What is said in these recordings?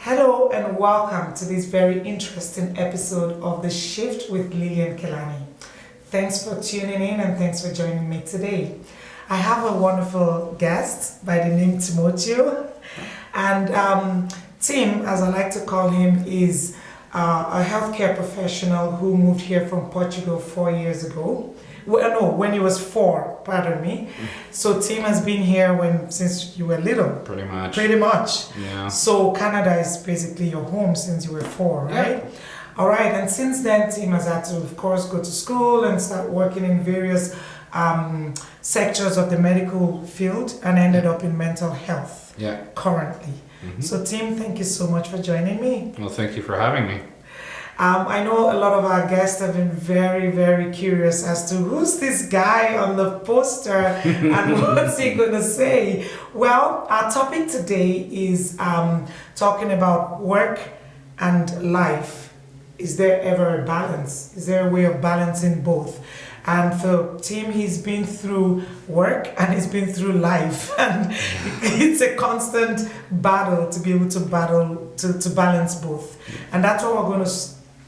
Hello and welcome to this very interesting episode of the Shyft with Lilian Kelani. Thanks for tuning in and thanks for joining me today. I have a wonderful guest by the name Timoteo, and Tim, as I like to call him, is a healthcare professional who moved here from Portugal 4 years ago. Well, no, when he was 4, pardon me. So Tim has been here since you were little. Pretty much. Pretty much. Yeah. So Canada is basically your home since you were 4, right? Yeah. All right, and since then Tim has had to, of course, go to school and start working in various sectors of the medical field and ended up in mental health currently. Mm-hmm. So Tim, thank you so much for joining me. Well, thank you for having me. I know a lot of our guests have been very, very curious as to who's this guy on the poster and what's he going to say. Well, our topic today is talking about work and life. Is there ever a balance? Is there a way of balancing both? And for Tim, he's been through work and he's been through life, and it's a constant battle to be able to balance both. And that's what we're going to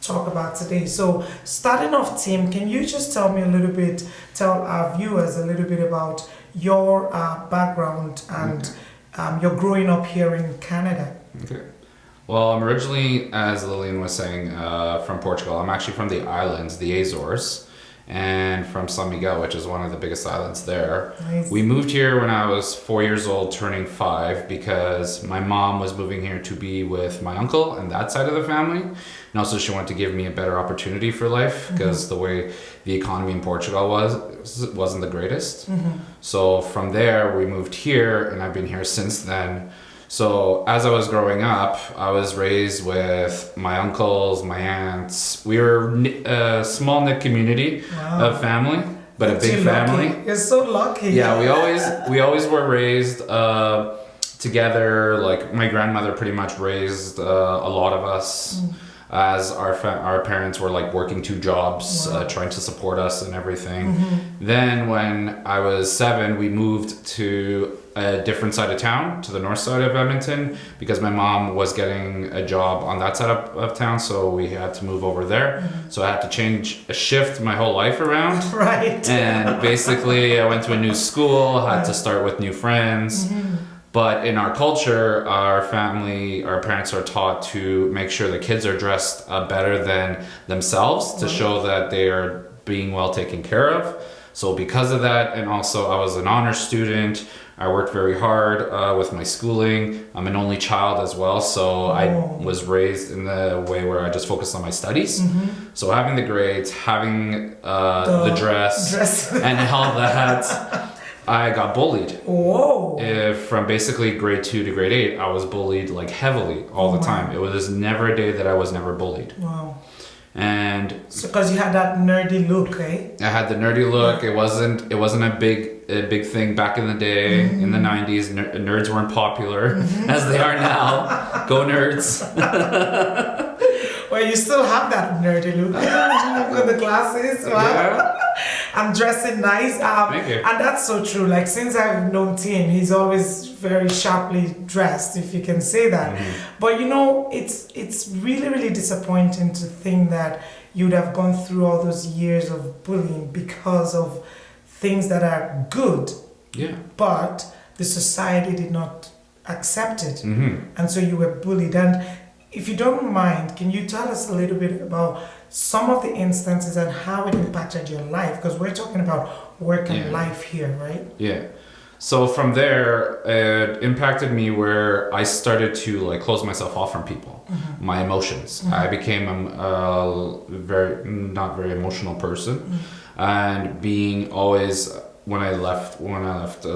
talk about today. So starting off, Tim, can you just tell our viewers a little bit about your background and your growing up here in Canada? Okay. Well, I'm originally, as Lilian was saying, from Portugal. I'm actually from the islands, the Azores, and from San Miguel, which is one of the biggest islands there. Nice. We moved here when I was 4 years old, turning 5, because my mom was moving here to be with my uncle and that side of the family. And also she wanted to give me a better opportunity for life, because the way the economy in Portugal wasn't the greatest. So from there, we moved here, and I've been here since then. So as I was growing up, I was raised with my uncles, my aunts. We were a small knit community of family, but a big family. You're so lucky. Yeah, we always were raised together. Like my grandmother pretty much raised a lot of us, as our parents were like working 2 jobs, trying to support us and everything. Then when I was 7, we moved to a different side of town, to the north side of Edmonton, because my mom was getting a job on that side of town, so we had to move over there. So I had to shift my whole life around. Right. And basically I went to a new school, had to start with new friends. But in our culture, our parents are taught to make sure the kids are dressed better than themselves, to show that they are being well taken care of. So because of that, and also I was an honor student, I worked very hard with my schooling. I'm an only child as well, so I was raised in the way where I just focused on my studies. So having the grades, having the dress and all that, I got bullied. Whoa! From basically grade 2 to grade 8, I was bullied like heavily all the time. It was never a day that I was never bullied. Wow. And so because you had that nerdy look, eh? I had the nerdy look. It wasn't a big thing back in the day. In the 90s, nerds weren't popular as they are now. Go nerds. Well, you still have that nerdy look with the glasses. Wow. Yeah. I'm dressing nice. Thank you. And that's so true. Like, since I've known Tim, he's always very sharply dressed, if you can say that. But you know, it's really, really disappointing to think that you'd have gone through all those years of bullying because of things that are good. Yeah. But the society did not accept it. And so you were bullied. And if you don't mind, can you tell us a little bit about some of the instances and how it impacted your life? Because we're talking about work and life here, right? Yeah. So from there, it impacted me where I started to like close myself off from people, my emotions. I became a not very emotional person, and being always, when I left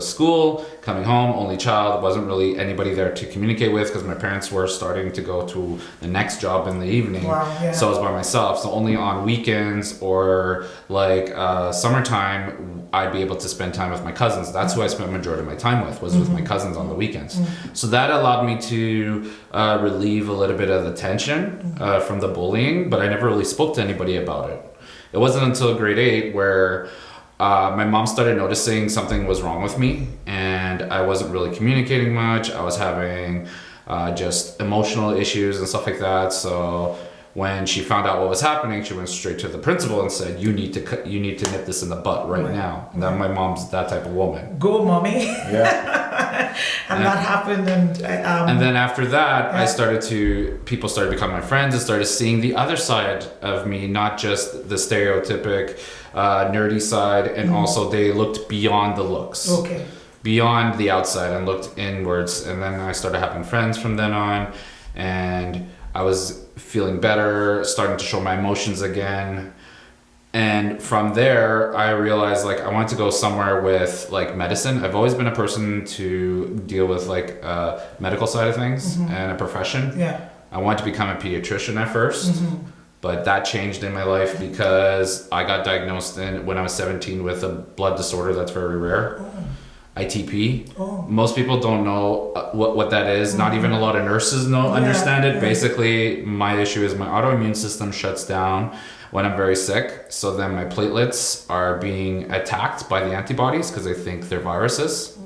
school, coming home, only child, wasn't really anybody there to communicate with, because my parents were starting to go to the next job in the evening. So I was by myself. So only on weekends or like summertime, I'd be able to spend time with my cousins. That's who I spent majority of my time was with my cousins on the weekends. So that allowed me to relieve a little bit of the tension from the bullying, but I never really spoke to anybody about it. It wasn't until grade 8 where my mom started noticing something was wrong with me, and I wasn't really communicating much. I was having just emotional issues and stuff like that. So when she found out what was happening, she went straight to the principal and said, you need to nip this in the butt right now. And then my mom's that type of woman. Go, mommy. Yeah. And that happened, and then after that, people started becoming my friends and started seeing the other side of me, not just the stereotypic nerdy side, and also they looked beyond the looks. Okay. Beyond the outside and looked inwards. And then I started having friends from then on, and I was feeling better, starting to show my emotions again. And from there, I realized like I wanted to go somewhere with like medicine. I've always been a person to deal with like medical side of things and a profession. Yeah. I wanted to become a pediatrician at first, but that changed in my life because I got diagnosed when I was 17 with a blood disorder that's very rare. ITP. Most people don't know what that is. Not even a lot of nurses understand it. Basically, my issue is my autoimmune system shuts down when I'm very sick. So then my platelets are being attacked by the antibodies because they think they're viruses.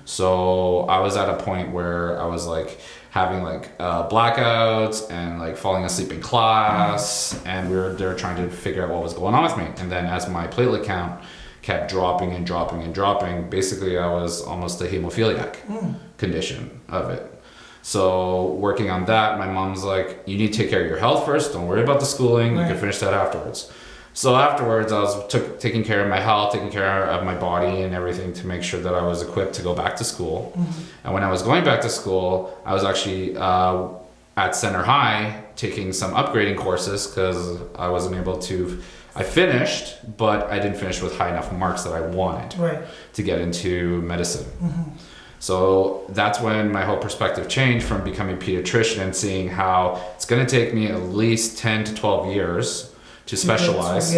So I was at a point where I was like having like blackouts and like falling asleep in class, and they were trying to figure out what was going on with me. And then as my platelet count kept dropping and dropping and dropping, basically I was almost a hemophiliac condition of it. So working on that, my mom's like, you need to take care of your health first, don't worry about the schooling, you can finish that afterwards. So afterwards I was taking care of my health, taking care of my body and everything to make sure that I was equipped to go back to school. And when I was going back to school, I was actually at Center High taking some upgrading courses because I wasn't able to. I finished, but I didn't finish with high enough marks that I wanted to get into medicine. So that's when my whole perspective changed from becoming a pediatrician and seeing how it's going to take me at least 10 to 12 years to specialize.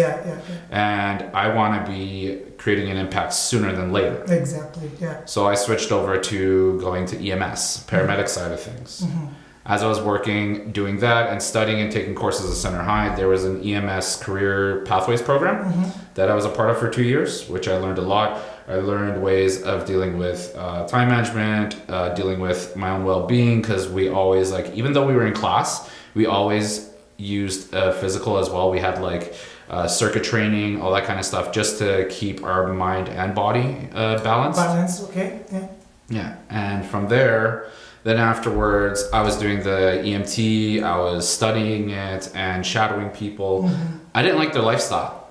And I want to be creating an impact sooner than later. Exactly, yeah. So I switched over to going to EMS, paramedic side of things. As I was working, doing that and studying and taking courses at Center High, there was an EMS career pathways program that I was a part of for 2 years, which I learned a lot. I learned ways of dealing with time management, dealing with my own well-being, because we always even though we were in class, we always used physical as well. We had circuit training, all that kind of stuff, just to keep our mind and body balanced. Balance, okay, yeah. Yeah, and from there, then afterwards, I was doing the EMT, I was studying it and shadowing people. I didn't like their lifestyle.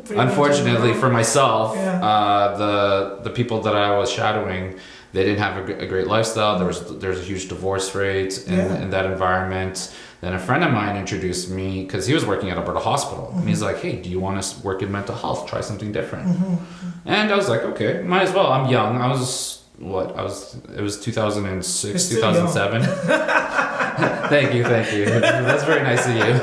Unfortunately for myself, the people that I was shadowing, they didn't have a great lifestyle. There's a huge divorce rate in that environment. Then a friend of mine introduced me, because he was working at Alberta Hospital. And he's like, hey, do you want to work in mental health? Try something different. And I was like, okay, might as well. I'm young. It was 2006, 2007. Thank you. That's very nice of you.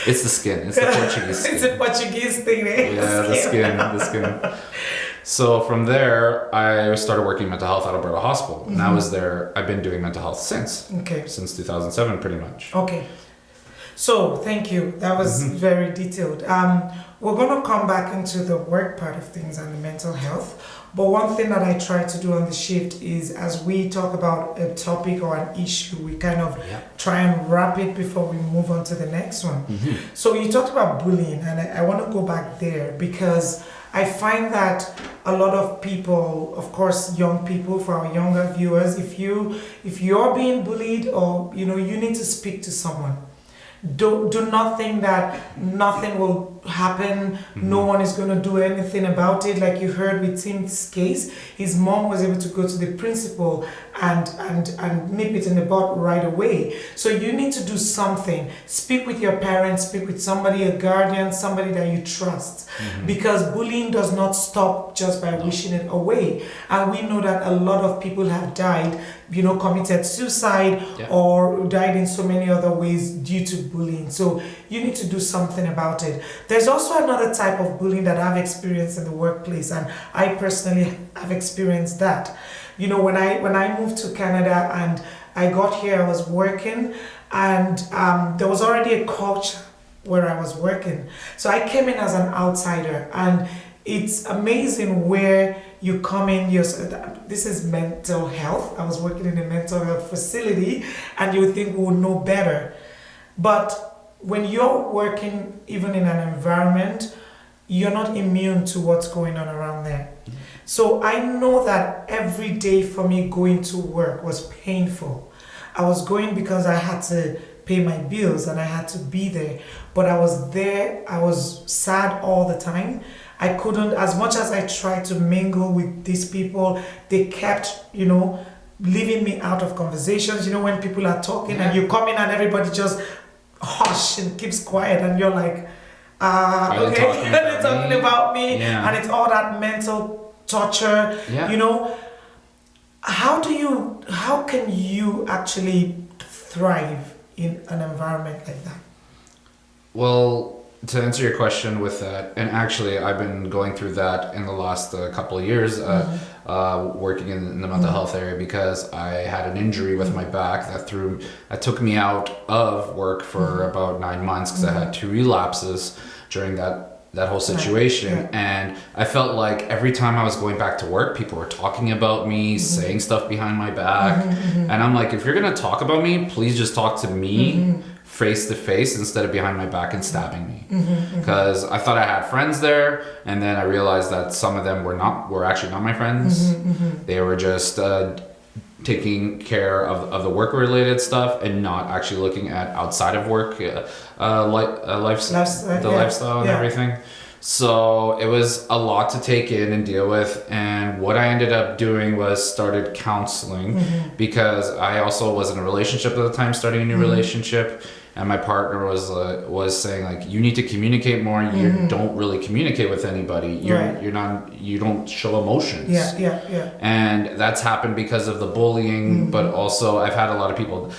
It's the skin. It's the Portuguese skin. It's a Portuguese thing, eh? Yeah, the skin. So from there, I started working in mental health at Alberta Hospital. And I was there. I've been doing mental health since 2007, pretty much. Okay. So thank you. That was very detailed. We're going to come back into the work part of things and the mental health. But one thing that I try to do on the Shyft is, as we talk about a topic or an issue, we kind of try and wrap it before we move on to the next one. So you talked about bullying, and I want to go back there because I find that a lot of people, of course, young people, for our younger viewers, if you're being bullied or you need to speak to someone. Do not think that nothing will happen. No one is going to do anything about it. Like you heard with Tim's case, his mom was able to go to the principal and nip it in the bud right away. So you need to do something. Speak with your parents, speak with somebody, a guardian, somebody that you trust. Because bullying does not stop just by wishing it away. And we know that a lot of people have died, committed suicide or died in so many other ways due to bullying. So you need to do something about it. There's also another type of bullying that I've experienced in the workplace, and I personally have experienced that. When I moved to Canada and I got here, I was working, and there was already a culture where I was working. So I came in as an outsider, and it's amazing where you come in, this is mental health. I was working in a mental health facility, and you think we would know better. But when you're working even in an environment, you're not immune to what's going on around there. So I know that every day for me going to work was painful. I was going because I had to pay my bills and I had to be there. But I was there, I was sad all the time. I couldn't, as much as I tried to mingle with these people, they kept, leaving me out of conversations. When people are talking and you come in and everybody just hush and keeps quiet and you're like, okay, they're talking about me. And it's all that mental torture, How can you actually thrive in an environment like that? Well, to answer your question with that, and actually I've been going through that in the last couple of years, working in the mental health area, because I had an injury with my back that took me out of work for about 9 months, because I had 2 relapses during that whole situation. And I felt like every time I was going back to work, people were talking about me, saying stuff behind my back. And I'm like, if you're gonna talk about me, please just talk to me face to face instead of behind my back and stabbing me. Because I thought I had friends there, and then I realized that some of them were actually not my friends. They were just taking care of the work related stuff and not actually looking at outside of work lifestyle and everything. So it was a lot to take in and deal with, and what I ended up doing was started counseling, because I also was in a relationship at the time, starting a new relationship, and my partner was saying, like, you need to communicate more. You don't really communicate with anybody. You don't show emotions. And that's happened because of the bullying, but also I've had a lot of people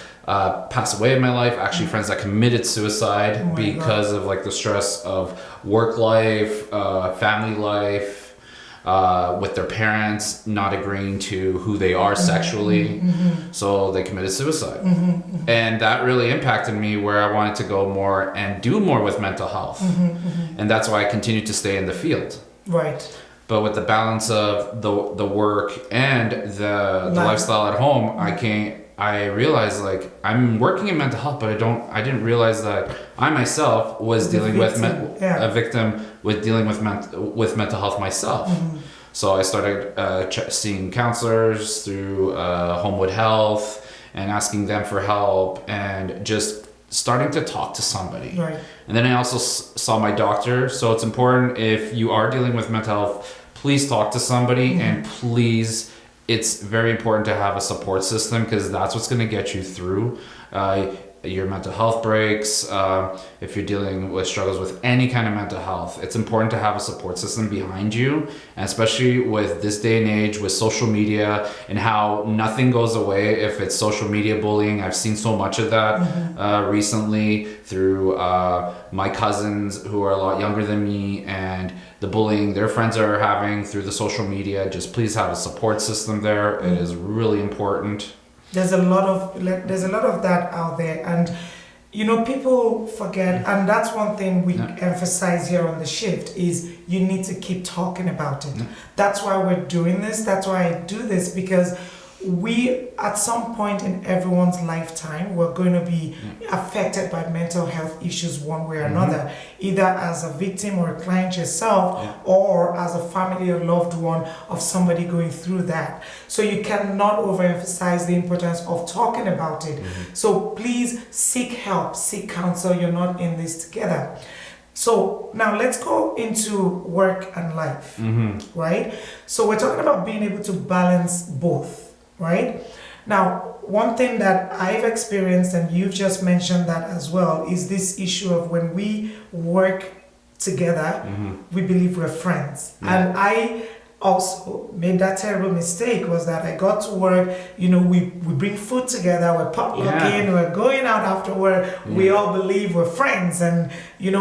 pass away in my life, actually friends that committed suicide because of like the stress of work life, family life, with their parents not agreeing to who they are sexually. So they committed suicide. And that really impacted me, where I wanted to go more and do more with mental health. And that's why I continued to stay in the field. But with the balance of the work and the lifestyle at home, I realized, like, I'm working in mental health, but I didn't realize that I myself was dealing with a victim with dealing with mental health myself. So I started seeing counselors through Homewood Health and asking them for help, and just starting to talk to somebody. And then I also saw my doctor. So it's important, if you are dealing with mental health, please talk to somebody, and please, it's very important to have a support system, because that's what's going to get you through your mental health breaks. If you're dealing with struggles with any kind of mental health, it's important to have a support system behind you, and especially with this day and age with social media and how nothing goes away if it's social media bullying. I've seen so much of that recently through my cousins who are a lot younger than me, and the bullying their friends are having through the social media. Just please have a support system there. It is really important. There's a lot of that out there, and people forget, and that's one thing we emphasize here on the Shyft, is you need to keep talking about it. That's why we're doing this. That's why I do this, because we, at some point in everyone's lifetime, we're going to be affected by mental health issues one way or another, either as a victim or a client yourself, or as a family or loved one of somebody going through that. So you cannot overemphasize the importance of talking about it. So please seek help, seek counsel. You're not in this together. So now let's go into work and life, right? So we're talking about being able to balance both. Right? Now, one thing that I've experienced, and you've just mentioned that as well, is this issue of when we work together, we believe we're friends. And I also made that terrible mistake, was that I got to work, we bring food together, we're potlucking, we're going out after work, we all believe we're friends, and we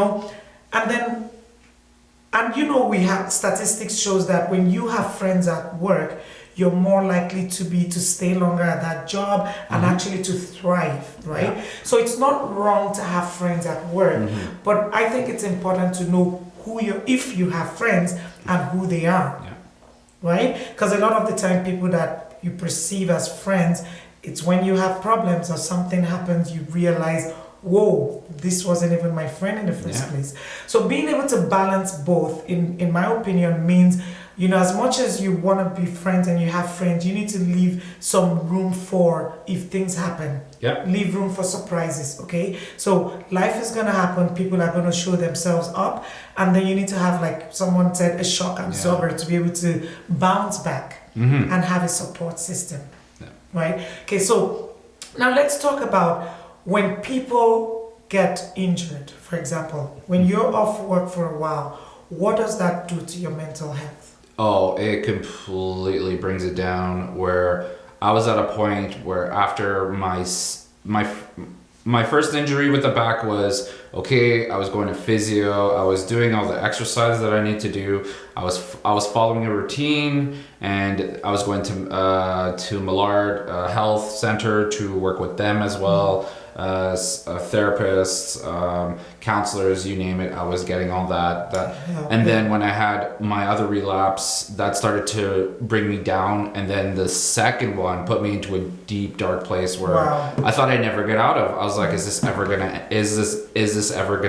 have statistics shows that when you have friends at work, you're more likely to stay longer at that job and actually to thrive, right? So it's not wrong to have friends at work, but I think it's important to know if you have friends and who they are. right? Because a lot of the time, people that you perceive as friends, it's when you have problems or something happens, you realize, whoa, this wasn't even my friend in the first place. So being able to balance both, in my opinion, means, as much as you want to be friends and you have friends, you need to leave some room for if things happen. Yeah. Leave room for surprises, okay? So life is going to happen. People are going to show themselves up. And then you need to have, like someone said, a shock absorber to be able to bounce back and have a support system, right? Okay, so now let's talk about when people get injured, for example. When you're off work for a while, what does that do to your mental health? Oh, it completely brings it down, where I was at a point where after my first injury with the back was, okay, I was going to physio, I was doing all the exercises that I need to do, I was following a routine, and I was going to Millard Health Center to work with them as well. Therapists, counselors, you name it, I was getting all that. And then when I had my other relapse, that started to bring me down, and then the second one put me into a deep dark place where I thought I'd never get out of. I was like, is this ever gonna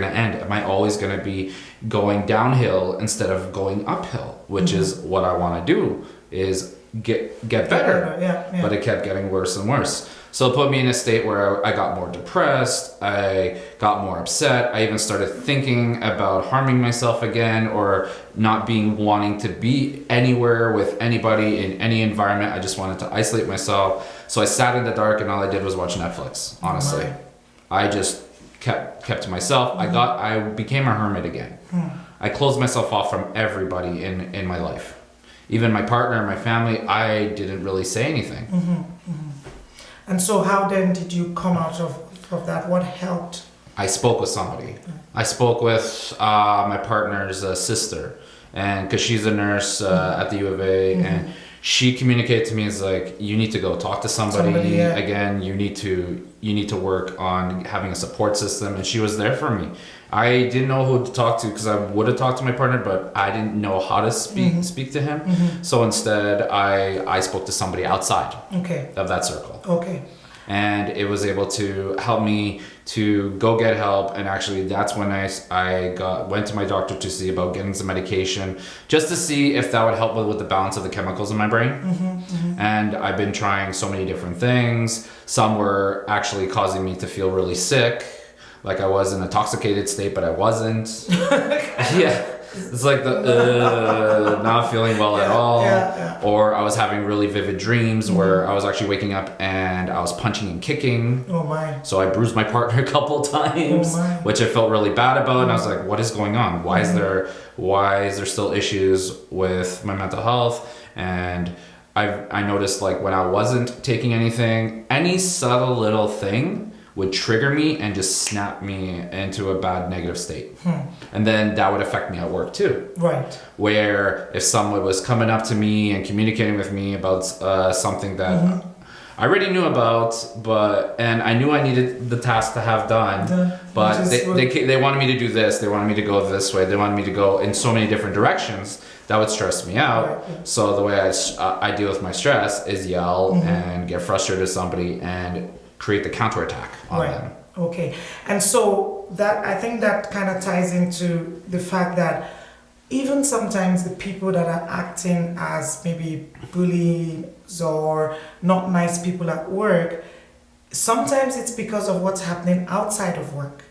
end? Am I always gonna be going downhill instead of going uphill, which is what I want to do, is get better. But it kept getting worse and worse. So it put me in a state where I got more depressed, I got more upset, I even started thinking about harming myself again, or not wanting to be anywhere with anybody in any environment. I just wanted to isolate myself. So I sat in the dark and all I did was watch Netflix, honestly. I just kept to myself. I became a hermit again. I closed myself off from everybody in my life. Even my partner, my family, I didn't really say anything. And so how then did you come out of that? What helped? I spoke with somebody. I spoke with my partner's sister, and because she's a nurse at the U of A, and she communicated to me as like, you need to go talk to somebody again. You need to work on having a support system, and she was there for me. I didn't know who to talk to, because I would have talked to my partner, but I didn't know how to speak to him. So instead, I spoke to somebody outside of that circle. And it was able to help me to go get help. And actually, that's when I went to my doctor to see about getting some medication, just to see if that would help with the balance of the chemicals in my brain. And I've been trying so many different things. Some were actually causing me to feel really sick. Like I was in an intoxicated state, but I wasn't. It's like the not feeling well at all. Or I was having really vivid dreams where I was actually waking up and I was punching and kicking. So I bruised my partner a couple times, which I felt really bad about. And I was like, what is going on? Why is there still issues with my mental health? And I noticed, like, when I wasn't taking anything, any subtle little thing would trigger me and just snap me into a bad negative state. And then that would affect me at work too. Where if someone was coming up to me and communicating with me about something that I already knew about, and I knew I needed the task to have done, but they wanted me to do this, they wanted me to go this way, they wanted me to go in so many different directions, that would stress me out. So the way I deal with my stress is yell and get frustrated with somebody and create the counterattack on them. And so that, I think that kind of ties into the fact that even sometimes the people that are acting as maybe bullies or not nice people at work, sometimes it's because of what's happening outside of work.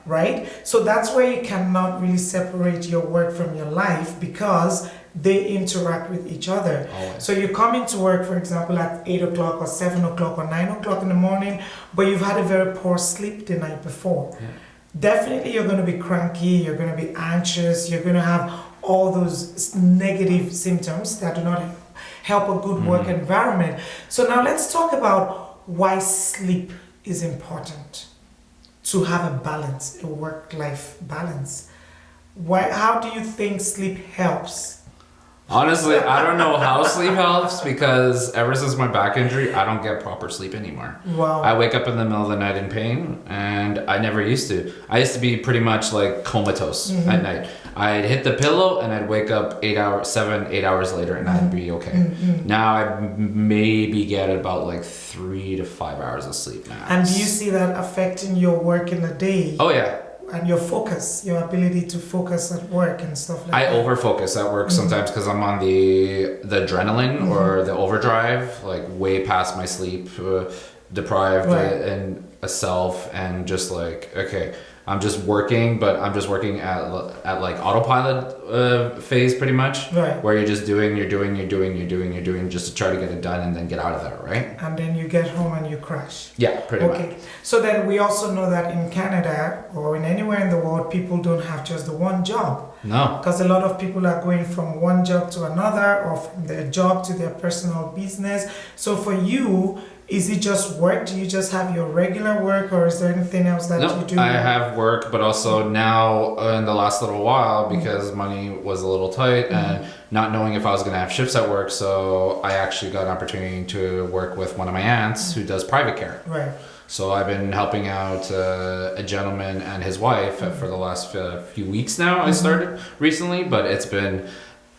Right? So that's where you cannot really separate your work from your life, because they interact with each other. So you come into work, for example, at 8 o'clock or 7 o'clock or 9 o'clock in the morning, but you've had a very poor sleep the night before. Definitely you're going to be cranky, you're going to be anxious, you're going to have all those negative symptoms that do not help a good work environment. So now let's talk about why sleep is important to have a balance, a work-life balance. How do you think sleep helps Honestly, I don't know how sleep helps because ever since my back injury, I don't get proper sleep anymore. Wow. I wake up in the middle of the night in pain, and I never used to. I used to be pretty much like comatose at night. I'd hit the pillow and I'd wake up 7, 8 hours later and I'd be okay. Now I maybe get about like 3 to 5 hours of sleep max. And do you see that affecting your work in the day? Oh yeah. And your focus, your ability to focus at work and stuff like that? I over-focus at work sometimes because I'm on the adrenaline or the overdrive, like way past my sleep, deprived and a self, and just like, okay, I'm just working, but I'm just working at like autopilot phase pretty much, right? Where you're just doing just to try to get it done and then get out of there, right? And then you get home and you crash. Yeah, pretty much. Okay, so then we also know that in Canada or in anywhere in the world, people don't have just the one job. No. Because a lot of people are going from one job to another or from their job to their personal business. So for you, is it just work? Do you just have your regular work, or is there anything else that you do? I have work, but also now in the last little while, because money was a little tight and not knowing if I was going to have shifts at work, so I actually got an opportunity to work with one of my aunts who does private care. Right. So I've been helping out a gentleman and his wife for the last few weeks now. I started recently, but it's been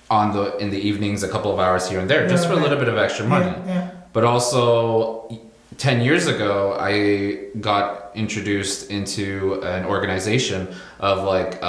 in the evenings, a couple of hours here and there, just for a little bit of extra money. Yeah. But also, 10 years ago, I got introduced into an organization of like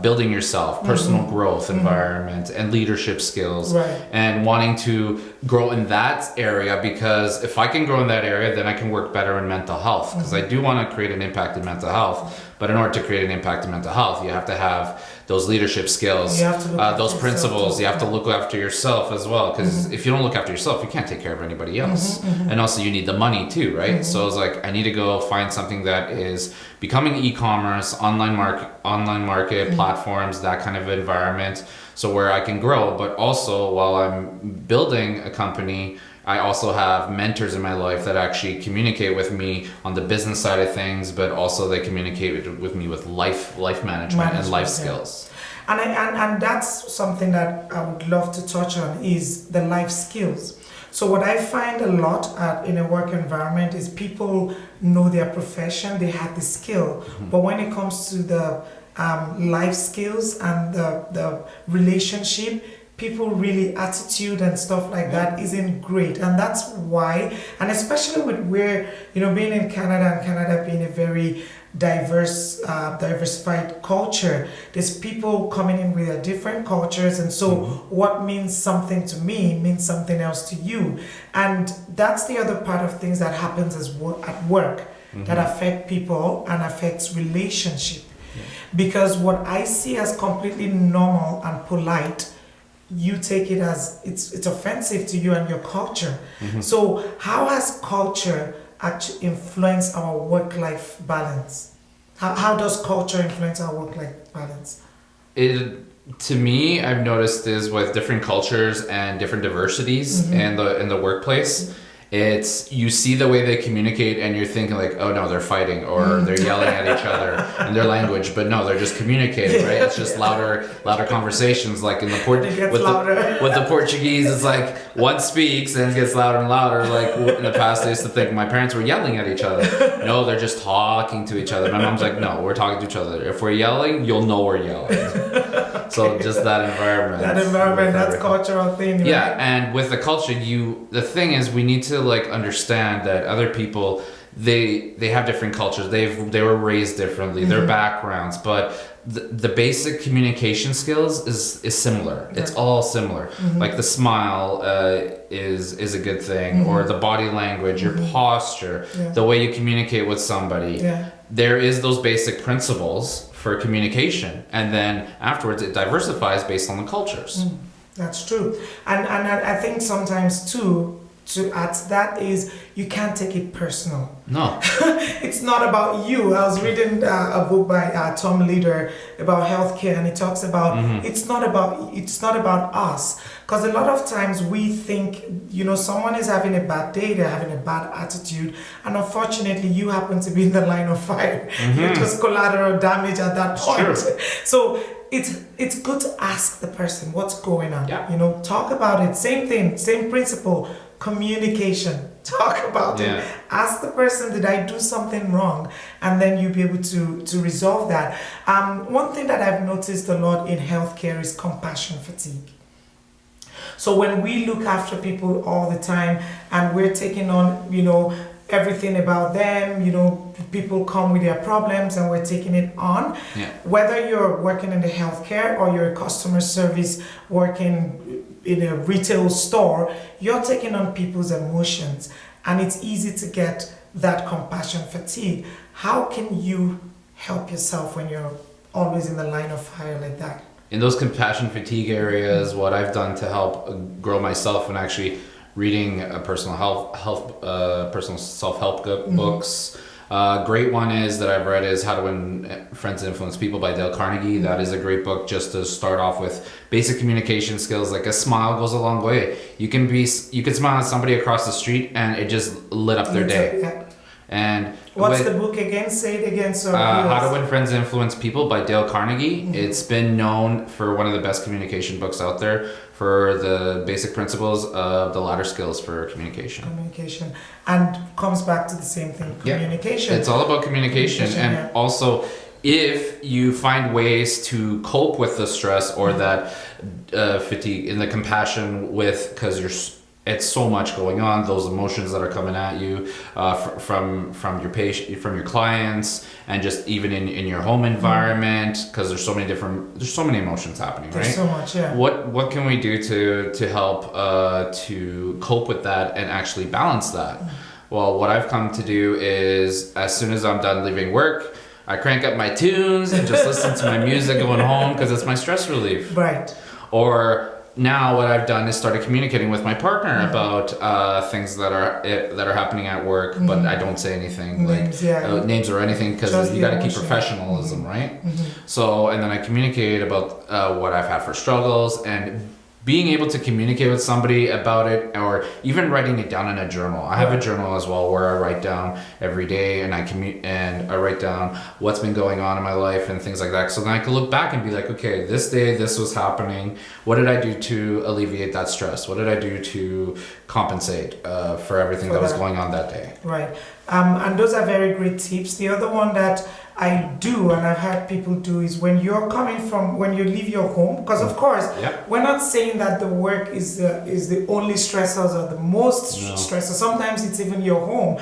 building yourself, personal growth environment, and leadership skills, and wanting to grow in that area, because if I can grow in that area, then I can work better in mental health, because I do want to create an impact in mental health. But in order to create an impact in mental health, you have to have those leadership skills, those principles. You have to look after yourself as well, because if you don't look after yourself, you can't take care of anybody else. And also you need the money too, right? So I was like, I need to go find something that is becoming e-commerce, online market platforms, that kind of environment, so where I can grow. But also while I'm building a company, I also have mentors in my life that actually communicate with me on the business side of things, but also they communicate with me with life management and life skills. And that's something that I would love to touch on, is the life skills. So what I find a lot in a work environment is people know their profession, they have the skill, but when it comes to the life skills and the relationship, people really attitude and stuff like that isn't great. And that's why, and especially with being in Canada, and Canada being a very diversified culture, there's people coming in with their different cultures, and so what means something to me means something else to you. And that's the other part of things that happens at work that affect people and affects relationship. Because what I see as completely normal and polite, you take it as it's offensive to you and your culture. So how has culture actually influenced our work-life balance? How does culture influence our work-life balance? To me, I've noticed is with different cultures and different diversities in the workplace, it's, you see the way they communicate and you're thinking like, oh no, they're fighting or they're yelling at each other in their language, but no, they're just communicating, right? It's just louder conversations. Like in the with the Portuguese, it's like one speaks and it gets louder and louder. Like in the past, I used to think my parents were yelling at each other. No, they're just talking to each other. My mom's like, no, we're talking to each other. If we're yelling, you'll know we're yelling. So just that environment. That's cultural thing. Right? Yeah, and with the culture, the thing is, we need to like understand that other people, they have different cultures. They were raised differently, their backgrounds, but the basic communication skills is similar. It's all similar. Like the smile is a good thing, or the body language, your posture, the way you communicate with somebody. There is those basic principles for communication, and then afterwards it diversifies based on the cultures. That's true. And I think sometimes too, to add to that, is you can't take it personal. No. It's not about you. I was reading a book by Tom Leader about healthcare, and he talks about it's not about us. Because a lot of times we think, someone is having a bad day, they're having a bad attitude, and unfortunately you happen to be in the line of fire. You're just collateral damage at that point. So it's good to ask the person what's going on. Yeah. You know, talk about it. Same thing, same principle. Communication. Talk about it. Ask the person, did I do something wrong? And then you'll be able to resolve that. One thing that I've noticed a lot in healthcare is compassion fatigue. So when we look after people all the time and we're taking on, you know, everything about them, you know, people come with their problems and we're taking it on. Yeah. Whether you're working in the healthcare or you're a customer service working in a retail store, you're taking on people's emotions and it's easy to get that compassion fatigue. How can you help yourself when you're always in the line of fire like that? In those compassion fatigue areas, what I've done to help grow myself and actually reading personal self-help books. Great one is that I've read is How to Win Friends and Influence People by Dale Carnegie. That is a great book just to start off with basic communication skills. Like a smile goes a long way. You can smile at somebody across the street and it just lit up their day. Yeah. And what's the book again? Say it again. So How to Win Friends and Influence People by Dale Carnegie. It's been known for one of the best communication books out there for the basic principles of the ladder skills for communication. Communication. And comes back to the same thing, communication. It's all about communication. And also, if you find ways to cope with the stress or that fatigue and the compassion with, because it's so much going on, those emotions that are coming at you from your patient, from your clients, and just even in your home environment, because there's so many emotions happening, right? There's so much, yeah. What can we do to help to cope with that and actually balance that? Well, what I've come to do is, as soon as I'm done leaving work, I crank up my tunes and just listen to my music going home because it's my stress relief. Right. Or now what I've done is started communicating with my partner about things that are happening at work, but I don't say anything names or anything because you got to keep professionalism, right? So, and then I communicate about what I've had for struggles and being able to communicate with somebody about it, or even writing it down in a journal. I have a journal as well where I write down every day and I write down what's been going on in my life and things like that. So then I can look back and be like, okay, this day this was happening. What did I do to alleviate that stress? What did I do to compensate for everything that was going on that day? Right. And those are very great tips. The other one that I do, and I've had people do, is when you leave your home, because of course, we're not saying that the work is the only stressors or the most stressors. Sometimes it's even your home.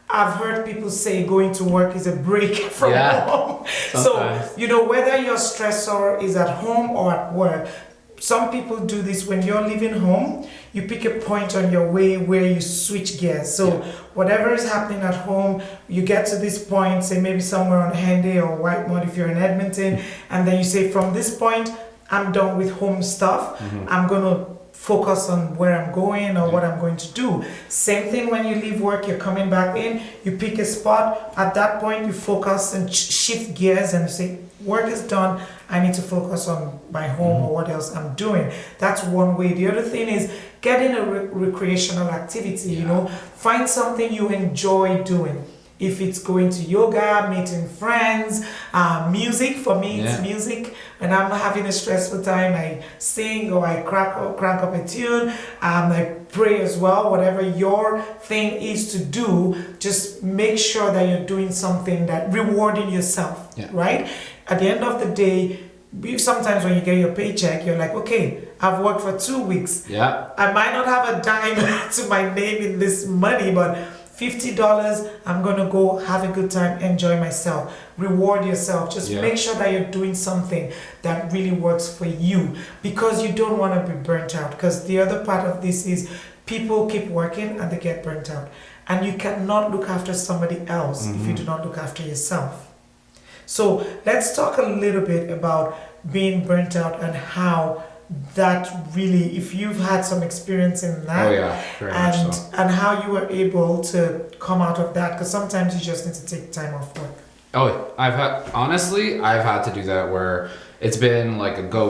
I've heard people say going to work is a break from home. Sometimes. So, you know, whether your stressor is at home or at work, some people do this when you're leaving home. You pick a point on your way where you switch gears. So whatever is happening at home, you get to this point, say maybe somewhere on Henday or Whitemount if you're in Edmonton, and then you say, from this point, I'm done with home stuff. I'm going to focus on where I'm going or what I'm going to do. Same thing when you leave work, you're coming back in, you pick a spot. At that point, you focus and shift gears and you say, work is done. I need to focus on my home or what else I'm doing. That's one way. The other thing is getting a recreational activity, you know, find something you enjoy doing. If it's going to yoga, meeting friends, music, for me it's music. When I'm having a stressful time, I sing or I crank up a tune. I pray as well. Whatever your thing is to do, just make sure that you're doing something that rewarding yourself, right? At the end of the day, sometimes when you get your paycheck, you're like, okay, I've worked for 2 weeks. I might not have a dime to my name in this money, but $50, I'm gonna go have a good time, enjoy myself, reward yourself. Just make sure that you're doing something that really works for you, because you don't want to be burnt out. Because the other part of this is people keep working and they get burnt out, and you cannot look after somebody else if you do not look after yourself. So let's talk a little bit about being burnt out and how that really, if you've had some experience in that, very much so. And how you were able to come out of that, because sometimes you just need to take time off work. I've had to do that where it's been like a go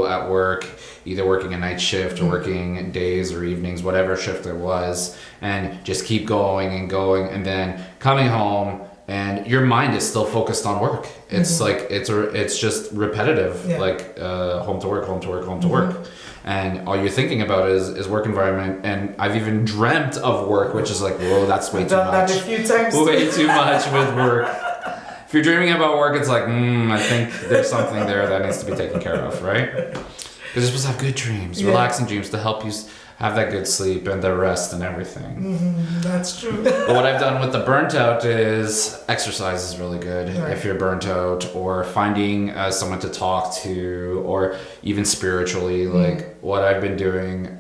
at work, either working a night shift or working days or evenings, whatever shift it was, and just keep going and going, and then coming home and your mind is still focused on work. It's like it's just repetitive, like home to work, home to work, home to work, and all you're thinking about is work environment. And I've even dreamt of work, which is like, whoa, that's way too much. Done that a few times. Way too much with work. If you're dreaming about work, it's like, I think there's something there that needs to be taken care of, right? Because you're supposed to have good dreams, relaxing dreams to help you have that good sleep and the rest and everything. That's true. But what I've done with the burnt out is exercise is really good if you're burnt out, or finding someone to talk to, or even spiritually. Like what I've been doing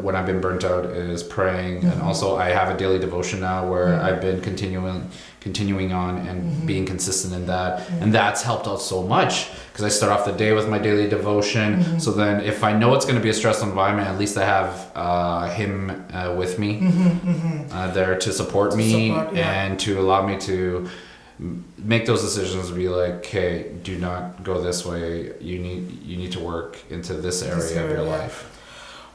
when I've been burnt out is praying, and also I have a daily devotion now where I've been continuing on and being consistent in that, and that's helped out so much because I start off the day with my daily devotion. So then if I know it's going to be a stressful environment, at least I have him with me there to support me and to allow me to make those decisions. Be like, hey, do not go this way, you need to work into this area of your life.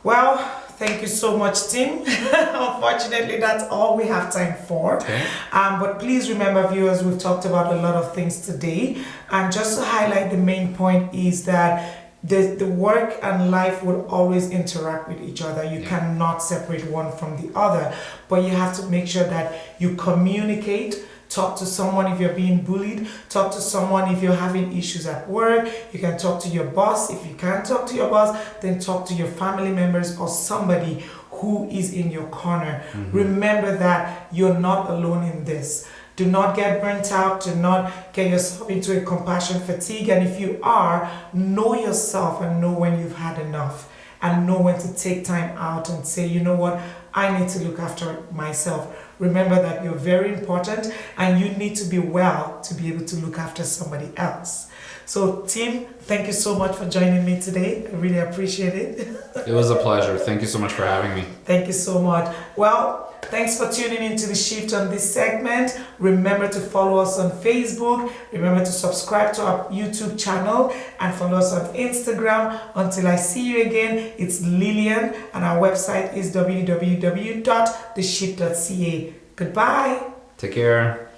Well, thank you so much, Tim. Unfortunately, that's all we have time for. Okay. But please remember, viewers, we've talked about a lot of things today. And just to highlight, the main point is that the work and life will always interact with each other. You cannot separate one from the other. But you have to make sure that you communicate. Talk to someone if you're being bullied. Talk to someone if you're having issues at work. You can talk to your boss. If you can't talk to your boss, then talk to your family members or somebody who is in your corner. Remember that you're not alone in this. Do not get burnt out. Do not get yourself into a compassion fatigue. And if you are, know yourself and know when you've had enough. And know when to take time out and say, you know what, I need to look after myself. Remember that you're very important and you need to be well to be able to look after somebody else. So, Tim, thank you so much for joining me today. I really appreciate it. It was a pleasure. Thank you so much for having me. Thank you so much. Well, thanks for tuning into the Shyft on this segment. Remember to follow us on Facebook. Remember to subscribe to our YouTube channel and follow us on Instagram. Until I see you again, it's Lilian, and our website is www.theshyft.ca. Goodbye. Take care.